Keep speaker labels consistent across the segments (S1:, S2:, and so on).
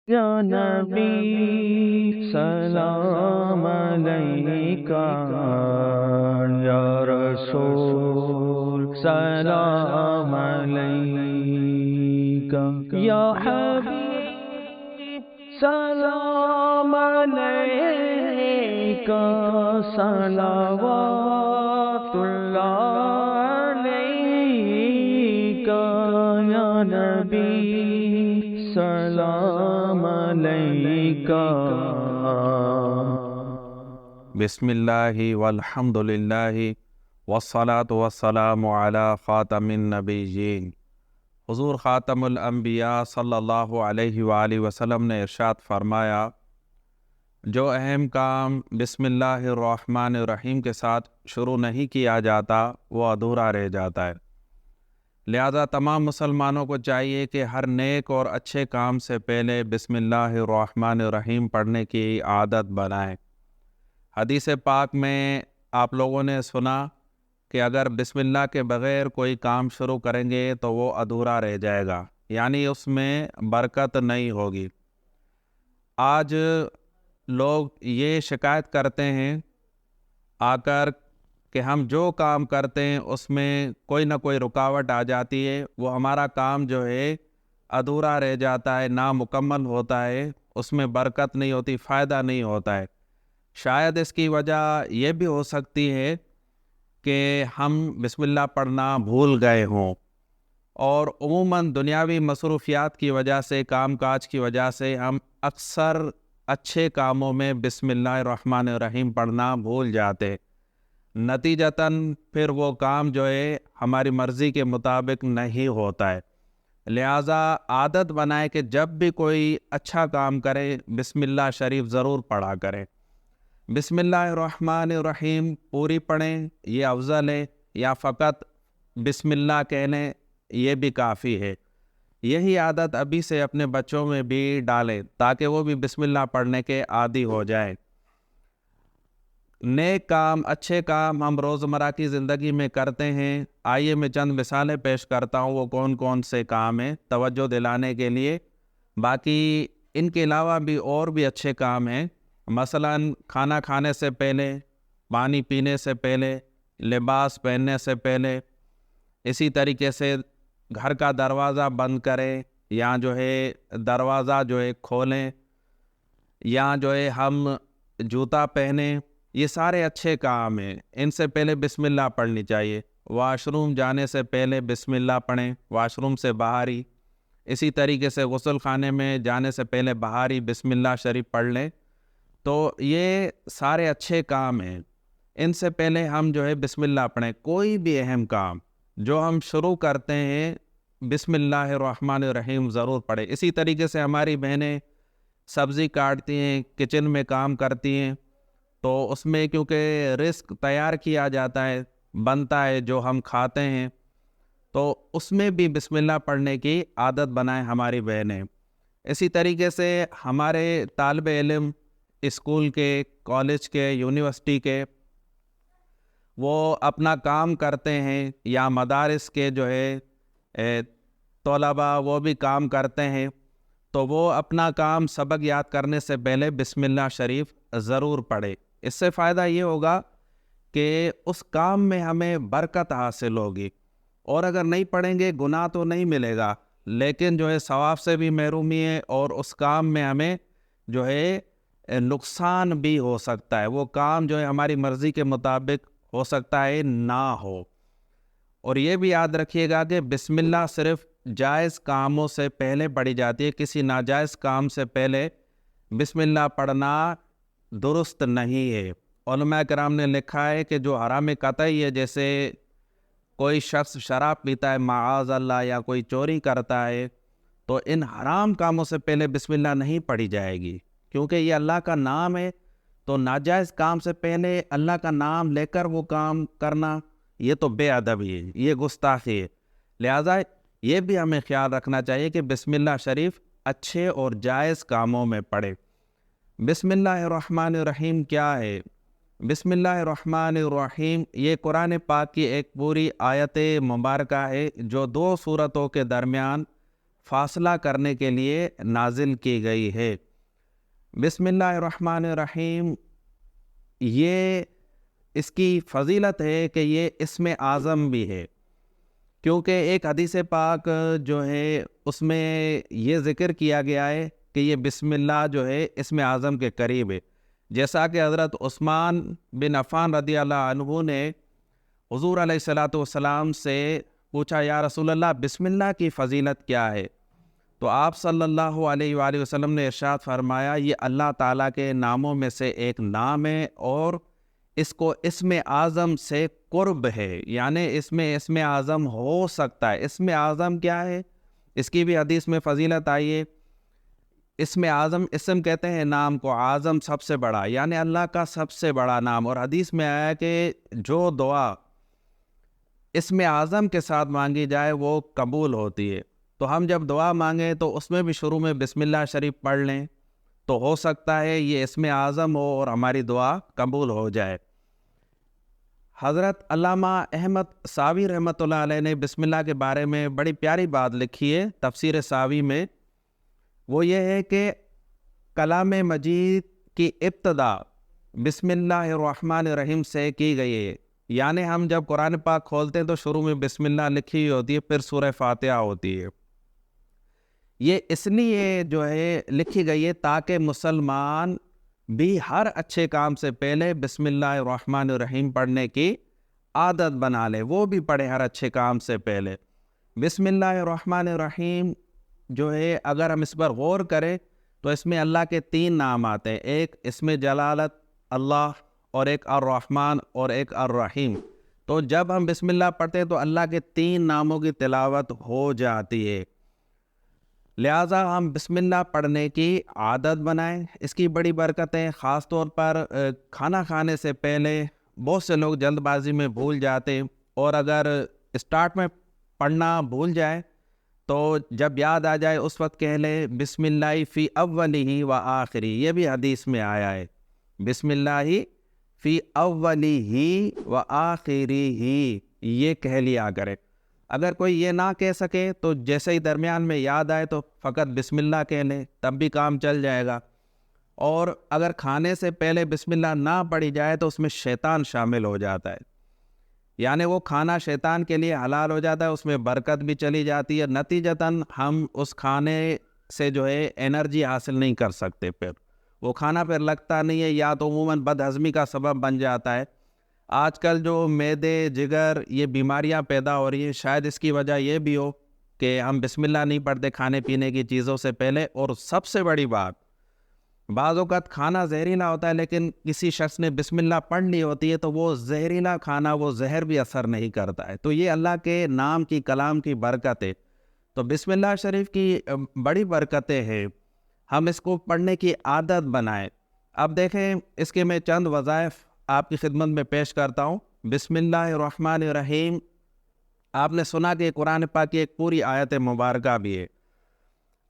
S1: یا نبی سلام علیکہ، یا رسول سلام علیکہ، یا حبیب سلام علیکہ، صلوات اللہ علیکہ، یا نبی سلام علیکہ۔
S2: بسم اللہ والحمد للہ والصلاة والسلام علی خاتم النبیین۔ حضور خاتم الانبیاء صلی اللہ علیہ وآلہ وسلم نے ارشاد فرمایا، جو اہم کام بسم اللہ الرحمن الرحیم کے ساتھ شروع نہیں کیا جاتا وہ ادھورا رہ جاتا ہے۔ لہذا تمام مسلمانوں کو چاہیے کہ ہر نیک اور اچھے کام سے پہلے بسم اللہ الرحمن الرحیم پڑھنے کی عادت بنائیں۔ حدیث پاک میں آپ لوگوں نے سنا کہ اگر بسم اللہ کے بغیر کوئی کام شروع کریں گے تو وہ ادھورا رہ جائے گا، یعنی اس میں برکت نہیں ہوگی۔ آج لوگ یہ شکایت کرتے ہیں آ کر کہ ہم جو کام کرتے ہیں اس میں کوئی نہ کوئی رکاوٹ آ جاتی ہے، وہ ہمارا کام جو ہے ادھورا رہ جاتا ہے، نامکمل ہوتا ہے، اس میں برکت نہیں ہوتی، فائدہ نہیں ہوتا ہے۔ شاید اس کی وجہ یہ بھی ہو سکتی ہے کہ ہم بسم اللہ پڑھنا بھول گئے ہوں، اور عموماً دنیاوی مصروفیات کی وجہ سے، کام کاج کی وجہ سے ہم اکثر اچھے کاموں میں بسم اللہ الرحمن الرحیم پڑھنا بھول جاتے، نتیجتاً پھر وہ کام جو ہے ہماری مرضی کے مطابق نہیں ہوتا ہے۔ لہٰذا عادت بنائے کہ جب بھی کوئی اچھا کام کرے بسم اللہ شریف ضرور پڑھا کریں۔ بسم اللہ الرحمن الرحیم پوری پڑھیں یہ افضل ہے، یا فقط بسم اللہ کہنے یہ بھی کافی ہے۔ یہی عادت ابھی سے اپنے بچوں میں بھی ڈالیں تاکہ وہ بھی بسم اللہ پڑھنے کے عادی ہو جائیں۔ نیک کام، اچھے کام ہم روزمرہ کی زندگی میں کرتے ہیں۔ آئیے میں چند مثالیں پیش کرتا ہوں، وہ کون کون سے کام ہیں توجہ دلانے کے لیے۔ باقی ان کے علاوہ بھی اور بھی اچھے کام ہیں، مثلاً کھانا کھانے سے پہلے، پانی پینے سے پہلے، لباس پہننے سے پہلے، اسی طریقے سے گھر کا دروازہ بند کریں یا جو ہے دروازہ جو ہے کھولیں، یا جو ہے ہم جوتا پہنیں، یہ سارے اچھے کام ہیں، ان سے پہلے بسم اللہ پڑھنی چاہیے۔ واش روم جانے سے پہلے بسم اللہ پڑھیں، واش روم سے باہر ہی۔ اسی طریقے سے غسل خانے میں جانے سے پہلے باہر ہی بسم اللہ شریف پڑھ لیں۔ تو یہ سارے اچھے کام ہیں، ان سے پہلے ہم جو ہے بسم اللہ پڑھیں۔ کوئی بھی اہم کام جو ہم شروع کرتے ہیں بسم اللہ الرحمن الرحیم ضرور پڑھیں۔ اسی طریقے سے ہماری بہنیں سبزی کاٹتی ہیں، کچن میں کام کرتی ہیں، تو اس میں کیونکہ رزق تیار کیا جاتا ہے، بنتا ہے جو ہم کھاتے ہیں، تو اس میں بھی بسم اللہ پڑھنے کی عادت بنائیں ہماری بہنیں۔ اسی طریقے سے ہمارے طالب علم اسکول کے، کالج کے، یونیورسٹی کے، وہ اپنا کام کرتے ہیں، یا مدارس کے جو ہے طلباء وہ بھی کام کرتے ہیں، تو وہ اپنا کام سبق یاد کرنے سے پہلے بسم اللہ شریف ضرور پڑھے۔ اس سے فائدہ یہ ہوگا کہ اس کام میں ہمیں برکت حاصل ہوگی، اور اگر نہیں پڑھیں گے گناہ تو نہیں ملے گا، لیکن جو ہے ثواب سے بھی محرومی ہے، اور اس کام میں ہمیں جو ہے نقصان بھی ہو سکتا ہے، وہ کام جو ہے ہماری مرضی کے مطابق ہو سکتا ہے نہ ہو۔ اور یہ بھی یاد رکھیے گا کہ بسم اللہ صرف جائز کاموں سے پہلے پڑھی جاتی ہے، کسی ناجائز کام سے پہلے بسم اللہ پڑھنا درست نہیں ہے۔ علماء کرام نے لکھا ہے کہ جو حرام قطعی ہے، جیسے کوئی شخص شراب پیتا ہے معاذ اللہ، یا کوئی چوری کرتا ہے، تو ان حرام کاموں سے پہلے بسم اللہ نہیں پڑھی جائے گی، کیونکہ یہ اللہ کا نام ہے، تو ناجائز کام سے پہلے اللہ کا نام لے کر وہ کام کرنا یہ تو بے ادبی ہے، یہ گستاخی ہے۔ لہٰذا یہ بھی ہمیں خیال رکھنا چاہیے کہ بسم اللہ شریف اچھے اور جائز کاموں میں پڑھے۔ بسم اللہ الرحمن الرحیم کیا ہے؟ بسم اللہ الرحمن الرحیم یہ قرآن پاک کی ایک پوری آیت مبارکہ ہے، جو 2 سورتوں کے درمیان فاصلہ کرنے کے لیے نازل کی گئی ہے۔ بسم اللہ الرحمن الرحیم، یہ اس کی فضیلت ہے کہ یہ اسم اعظم بھی ہے، کیونکہ ایک حدیث پاک جو ہے اس میں یہ ذکر کیا گیا ہے کہ یہ بسم اللہ جو ہے اسم اعظم کے قریب ہے، جیسا کہ حضرت عثمان بن عفان رضی اللہ عنہ نے حضور علیہ الصلاۃ والسلام سے پوچھا، یا رسول اللہ بسم اللہ کی فضیلت کیا ہے؟ تو آپ صلی اللہ علیہ وآلہ وسلم نے ارشاد فرمایا، یہ اللہ تعالیٰ کے ناموں میں سے ایک نام ہے اور اس کو اسم اعظم سے قرب ہے، یعنی اس میں اسم اعظم ہو سکتا ہے۔ اسم اعظم کیا ہے؟ اس کی بھی حدیث میں فضیلت آئی ہے۔ اسم اعظم، اسم کہتے ہیں نام کو، اعظم سب سے بڑا، یعنی اللہ کا سب سے بڑا نام، اور حدیث میں آیا کہ جو دعا اسم اعظم کے ساتھ مانگی جائے وہ قبول ہوتی ہے۔ تو ہم جب دعا مانگیں تو اس میں بھی شروع میں بسم اللہ شریف پڑھ لیں، تو ہو سکتا ہے یہ اسم اعظم ہو اور ہماری دعا قبول ہو جائے۔ حضرت علامہ احمد ساوی رحمۃ اللہ علیہ نے بسم اللہ کے بارے میں بڑی پیاری بات لکھی ہے تفسیر ساوی میں، وہ یہ ہے کہ کلام مجید کی ابتدا بسم اللہ الرحمن الرحیم سے کی گئی ہے، یعنی ہم جب قرآن پاک کھولتے ہیں تو شروع میں بسم اللہ لکھی ہوئی ہوتی ہے، پھر سورہ فاتحہ ہوتی ہے۔ یہ اس لیے جو ہے لکھی گئی ہے تاکہ مسلمان بھی ہر اچھے کام سے پہلے بسم اللہ الرحمن الرحیم پڑھنے کی عادت بنا لے، وہ بھی پڑھے ہر اچھے کام سے پہلے۔ بسم اللہ الرحمن الرحیم جو ہے اگر ہم اس پر غور کریں تو اس میں اللہ کے 3 نام آتے ہیں، ایک اسم جلالت اللہ اور ایک الرحمن اور ایک الرحیم۔ تو جب ہم بسم اللہ پڑھتے ہیں تو اللہ کے 3 ناموں کی تلاوت ہو جاتی ہے، لہٰذا ہم بسم اللہ پڑھنے کی عادت بنائیں۔ اس کی بڑی برکتیں، خاص طور پر کھانا کھانے سے پہلے بہت سے لوگ جلد بازی میں بھول جاتے، اور اگر اسٹارٹ میں پڑھنا بھول جائے تو جب یاد آ جائے اس وقت کہہ لے بسم اللہ فی اولی و آخری، یہ بھی حدیث میں آیا ہے، بسم اللہ فی اولی و آخری، یہ کہہ لیا کرے۔ اگر کوئی یہ نہ کہہ سکے تو جیسے ہی درمیان میں یاد آئے تو فقط بسم اللہ کہہ لے، تب بھی کام چل جائے گا۔ اور اگر کھانے سے پہلے بسم اللہ نہ پڑھی جائے تو اس میں شیطان شامل ہو جاتا ہے، یعنی وہ کھانا شیطان کے لیے حلال ہو جاتا ہے، اس میں برکت بھی چلی جاتی ہے، نتیجتاً ہم اس کھانے سے جو ہے انرجی حاصل نہیں کر سکتے، پھر وہ کھانا پھر لگتا نہیں ہے، یا تو عموماً بد ہضمی کا سبب بن جاتا ہے۔ آج کل جو معدے، جگر، یہ بیماریاں پیدا ہو رہی ہیں، شاید اس کی وجہ یہ بھی ہو کہ ہم بسم اللہ نہیں پڑھتے کھانے پینے کی چیزوں سے پہلے۔ اور سب سے بڑی بات، بعض اوقات کھانا زہریلا ہوتا ہے لیکن کسی شخص نے بسم اللہ پڑھ لی ہوتی ہے تو وہ زہریلا کھانا، وہ زہر بھی اثر نہیں کرتا ہے۔ تو یہ اللہ کے نام کی، کلام کی برکت ہے۔ تو بسم اللہ شریف کی بڑی برکتیں ہیں، ہم اس کو پڑھنے کی عادت بنائیں۔ اب دیکھیں اس کے میں چند وظائف آپ کی خدمت میں پیش کرتا ہوں۔ بسم اللہ الرحمن الرحیم، آپ نے سنا کہ قرآن پاک کی ایک پوری آیت مبارکہ بھی ہے۔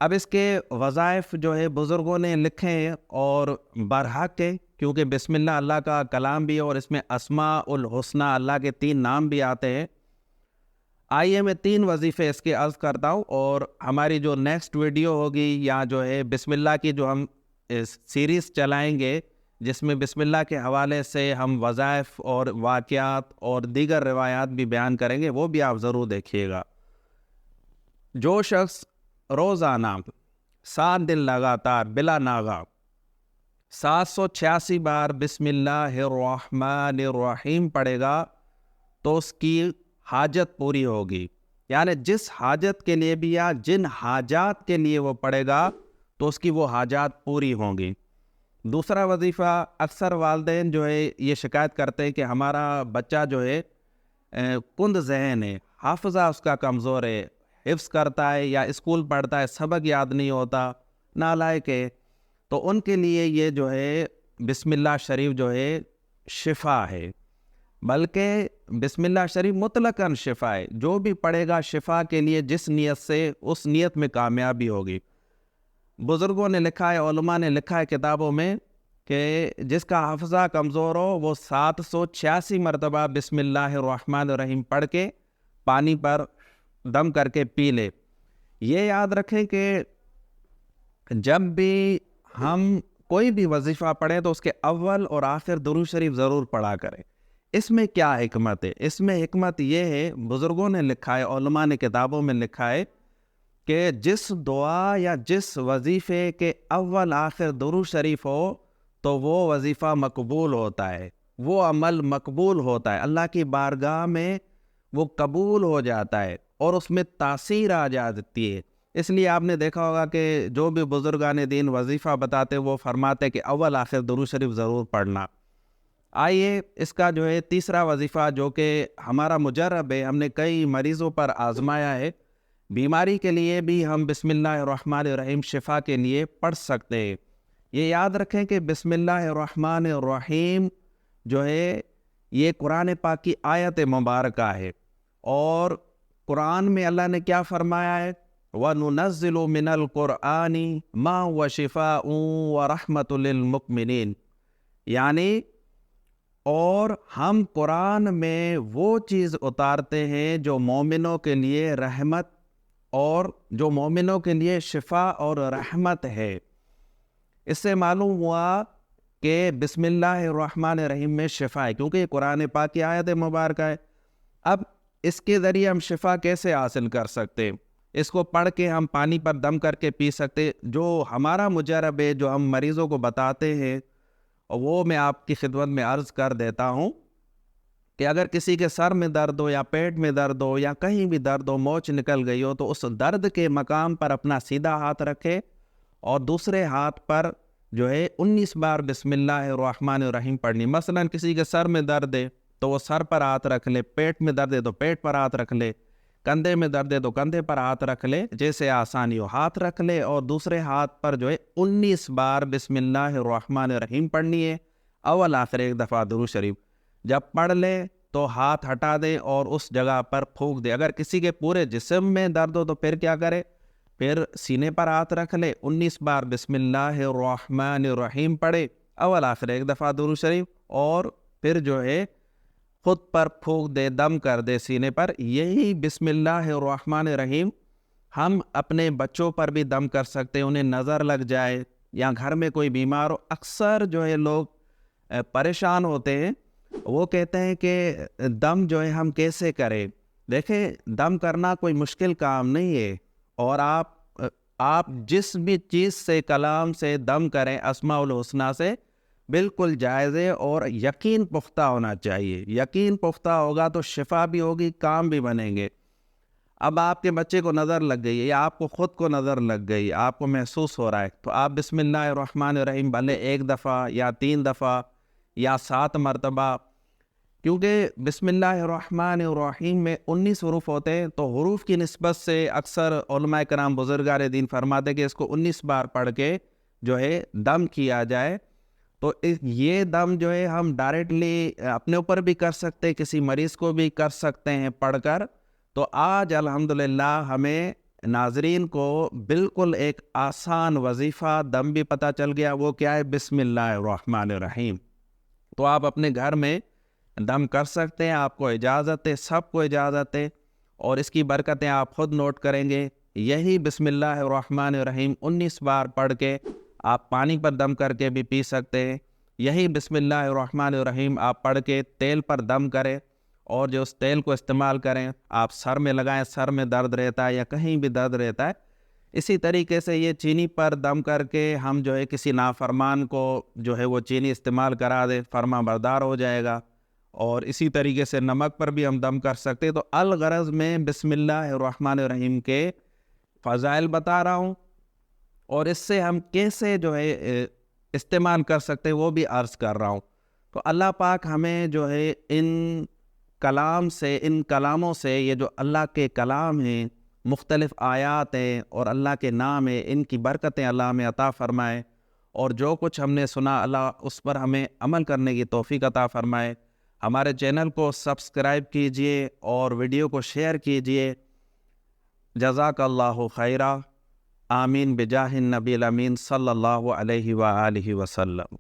S2: اب اس کے وظائف جو ہے بزرگوں نے لکھے ہیں اور برحق ہے، کیونکہ بسم اللہ اللہ کا کلام بھی ہے اور اس میں اسماء الحسنی، اللہ کے 3 نام بھی آتے ہیں۔ آئیے میں 3 وظیفے اس کے عرض کرتا ہوں، اور ہماری جو نیکسٹ ویڈیو ہوگی یا جو ہے بسم اللہ کی جو ہم سیریز چلائیں گے، جس میں بسم اللہ کے حوالے سے ہم وظائف اور واقعات اور دیگر روایات بھی بیان کریں گے، وہ بھی آپ ضرور دیکھیے گا۔ جو شخص روزانہ 7 دن لگاتار بلا ناغہ 786 بار بسم اللہ الرحمن الرحیم پڑھے گا تو اس کی حاجت پوری ہوگی، یعنی جس حاجت کے لیے بھی یا جن حاجات کے لیے وہ پڑھے گا تو اس کی وہ حاجات پوری ہوں گی۔ دوسرا وظیفہ، اکثر والدین جو ہے یہ شکایت کرتے ہیں کہ ہمارا بچہ جو ہے کند ذہن ہے، حافظہ اس کا کمزور ہے، حفظ کرتا ہے یا اسکول پڑھتا ہے، سبق یاد نہیں ہوتا، نالائق ہے، تو ان کے لیے یہ جو ہے بسم اللہ شریف جو ہے شفا ہے، بلکہ بسم اللہ شریف مطلقاً شفا ہے، جو بھی پڑھے گا شفا کے لیے جس نیت سے، اس نیت میں کامیابی ہوگی۔ بزرگوں نے لکھا ہے، علماء نے لکھا ہے کتابوں میں کہ جس کا حافظہ کمزور ہو وہ 786 مرتبہ بسم اللہ الرحمن الرحیم پڑھ کے پانی پر دم کر کے پی لے، یہ یاد رکھیں کہ جب بھی ہم کوئی بھی وظیفہ پڑھیں تو اس کے اول اور آخر درود شریف ضرور پڑھا کریں. اس میں کیا حکمت ہے؟ اس میں حکمت یہ ہے، بزرگوں نے لکھا ہے، علماء نے کتابوں میں لکھا ہے کہ جس دعا یا جس وظیفے کے اول آخر درود شریف ہو تو وہ وظیفہ مقبول ہوتا ہے، وہ عمل مقبول ہوتا ہے، اللہ کی بارگاہ میں وہ قبول ہو جاتا ہے اور اس میں تاثیر آ جاتی ہے. اس لیے آپ نے دیکھا ہوگا کہ جو بھی بزرگان دین وظیفہ بتاتے وہ فرماتے کہ اول آخر درود شریف ضرور پڑھنا. آئیے اس کا جو ہے تیسرا وظیفہ جو کہ ہمارا مجرب ہے، ہم نے کئی مریضوں پر آزمایا ہے، بیماری کے لیے بھی ہم بسم اللہ الرحمن الرحیم شفا کے لیے پڑھ سکتے ہیں. یہ یاد رکھیں کہ بسم اللہ الرحمن الرحیم جو ہے یہ قرآن پاک کی آیت مبارکہ ہے، اور قرآن میں اللہ نے کیا فرمایا ہے؟ وَنُنَزِّلُ مِنَ الْقُرْآنِ مَا هُوَ شِفَاءٌ وَرَحْمَةٌ لِّلْمُؤْمِنِينَ، یعنی اور ہم قرآن میں وہ چیز اتارتے ہیں جو مومنوں کے لیے رحمت اور جو مومنوں کے لیے شفا اور رحمت ہے. اس سے معلوم ہوا کہ بسم اللہ الرحمن الرحیم میں شفا ہے، کیونکہ یہ قرآن پاک کی آیت مبارکہ ہے. اب اس کے ذریعے ہم شفا کیسے حاصل کر سکتے؟ اس کو پڑھ کے ہم پانی پر دم کر کے پی سکتے. جو ہمارا مجرب ہے، جو ہم مریضوں کو بتاتے ہیں، وہ میں آپ کی خدمت میں عرض کر دیتا ہوں کہ اگر کسی کے سر میں درد ہو یا پیٹ میں درد ہو یا کہیں بھی درد ہو، موچ نکل گئی ہو، تو اس درد کے مقام پر اپنا سیدھا ہاتھ رکھے اور دوسرے ہاتھ پر جو ہے 19 بار بسم اللہ الرحمن الرحیم پڑھنی. مثلا کسی کے سر میں درد ہے تو وہ سر پر ہاتھ رکھ لے، پیٹ میں درد ہے تو پیٹ پر ہاتھ رکھ لے، کندھے میں درد ہے تو کندھے پر ہاتھ رکھ لے، جیسے آسانی ہو ہاتھ رکھ لے، اور دوسرے ہاتھ پر جو ہے 19 بار بسم اللہ الرحمن الرحیم پڑھنی ہے، اول آخر ایک دفعہ درود شریف. جب پڑھ لے تو ہاتھ ہٹا دے اور اس جگہ پر پھونک دے. اگر کسی کے پورے جسم میں درد ہو تو پھر کیا کرے؟ پھر سینے پر ہاتھ رکھ لے، 19 بار بسم اللہ الرحمن الرحیم پڑھے، اول آخر ایک دفعہ درود شریف، اور پھر جو ہے خود پر پھونک دے، دم کر دے سینے پر. یہی بسم اللہ الرحمن الرحیم ہم اپنے بچوں پر بھی دم کر سکتے ہیں. انہیں نظر لگ جائے یا گھر میں کوئی بیمار ہو، اکثر جو ہے لوگ پریشان ہوتے ہیں، وہ کہتے ہیں کہ دم جو ہے ہم کیسے کریں. دیکھیں، دم کرنا کوئی مشکل کام نہیں ہے، اور آپ جس بھی چیز سے، کلام سے دم کریں، اسماء الحسنی سے، بالکل جائز ہے، اور یقین پختہ ہونا چاہیے. یقین پختہ ہوگا تو شفا بھی ہوگی، کام بھی بنیں گے. اب آپ کے بچے کو نظر لگ گئی ہے یا آپ کو خود کو نظر لگ گئی، آپ کو محسوس ہو رہا ہے، تو آپ بسم اللہ الرحمن الرحیم بھلے 1 دفعہ یا 3 دفعہ یا 7 مرتبہ، کیونکہ بسم اللہ الرحمن الرحیم میں 19 حروف ہوتے ہیں، تو حروف کی نسبت سے اکثر علماء کرام بزرگان دین فرماتے کہ اس کو 19 بار پڑھ کے جو ہے دم کیا جائے. تو یہ دم جو ہے ہم ڈائریکٹلی اپنے اوپر بھی کر سکتے، کسی مریض کو بھی کر سکتے ہیں پڑھ کر. تو آج الحمدللہ ہمیں ناظرین کو بالکل ایک آسان وظیفہ دم بھی پتہ چل گیا. وہ کیا ہے؟ بسم اللہ الرحمن الرحیم. تو آپ اپنے گھر میں دم کر سکتے ہیں، آپ کو اجازت ہے، سب کو اجازت ہے، اور اس کی برکتیں آپ خود نوٹ کریں گے. یہی بسم اللہ الرحمن الرحیم 19 بار پڑھ کے آپ پانی پر دم کر کے بھی پی سکتے ہیں. یہی بسم اللہ الرحمن الرحیم آپ پڑھ کے تیل پر دم کریں، اور جو اس تیل کو استعمال کریں، آپ سر میں لگائیں، سر میں درد رہتا ہے یا کہیں بھی درد رہتا ہے. اسی طریقے سے یہ چینی پر دم کر کے ہم جو ہے کسی نافرمان کو جو ہے وہ چینی استعمال کرا دے، فرما بردار ہو جائے گا. اور اسی طریقے سے نمک پر بھی ہم دم کر سکتے. تو الغرض میں بسم اللہ الرحمن الرحیم کے فضائل بتا رہا ہوں، اور اس سے ہم کیسے جو ہے استعمال کر سکتے وہ بھی عرض کر رہا ہوں. تو اللہ پاک ہمیں جو ہے ان کلاموں سے یہ جو اللہ کے کلام ہیں، مختلف آیات ہیں اور اللہ کے نام ہیں، ان کی برکتیں اللہ ہمیں عطا فرمائے، اور جو کچھ ہم نے سنا اللہ اس پر ہمیں عمل کرنے کی توفیق عطا فرمائے. ہمارے چینل کو سبسکرائب کیجئے اور ویڈیو کو شیئر کیجئے. جزاک اللہ خیرہ. آمین بجاہ النبی الامین صلی اللہ علیہ وآلہ وسلم.